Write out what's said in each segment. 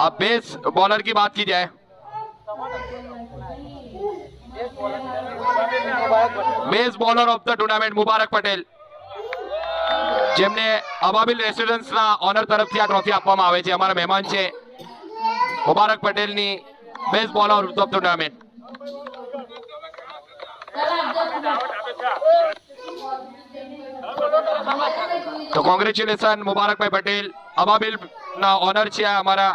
अब base bowler की बात की जाए, best bowler of the tournament Mubarak Patel, જેમને અબાબિલ રેસિડન્સના ઓનર તરફથી આ ટ્રોફી આપવામાં આવે છે. અમારા મહેમાન છે મુબારક પટેલની best bowler of the tournament. તો કોંગ્રેચ્યુલેશન મુબારકભાઈ પટેલ, અબાબિલ ના ઓનર છે અમારા.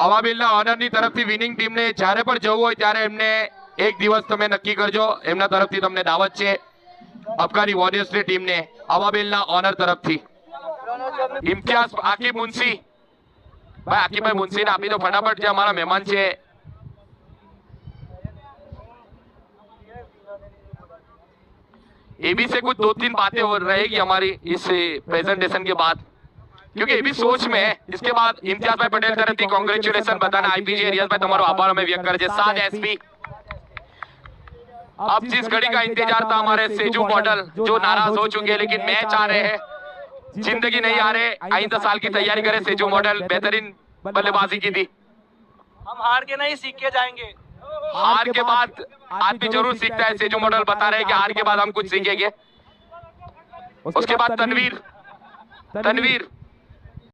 અબાબિલ ના ઓનર ની તરફથી વિનિંગ ટીમને જ્યારે પણ જવું હોય ત્યારે એમને એક દિવસ તમે નક્કી કરજો, એમના તરફથી તમને દાવત છે. અફઘાની વોરિયર્સ ની ટીમને અબાબિલ ના ઓનર તરફથી. ઇમ્તિયાઝ આકિબ મુનસી, भाई आकिब भाई मुंशी ने आपी तो फटाफट जो हमारा मेहमान है. ये भी से कुछ 2-3 बातें हो रहेगी हमारी इस प्रेजेंटेशन के बाद, क्योंकि ये भी सोच में है. इसके बाद इम्तियाज भाई पटेल तरफ कांग्रेचुलेशन बताना आईपीजी एरियाज भाई तुम्हारा आभार हमें व्यक्त करे. साज एसपी, अब जिस घड़ी का इंतजार था हमारे सेजू मॉडल जो नाराज हो चुके हैं, लेकिन मैच आ रहे हैं, जिंदगी नहीं आ रहे. आइंदा साल की तैयारी करें. सेजू मॉडल बेहतरीन बल्लेबाजी की थी. हम हार के नहीं सीख के जाएंगे. हार के बाद आदमी जरूर सीखता है. सेजू मॉडल बता रहे हैं कि हार के बाद हम कुछ सीखेंगे. उसके बाद तनवीर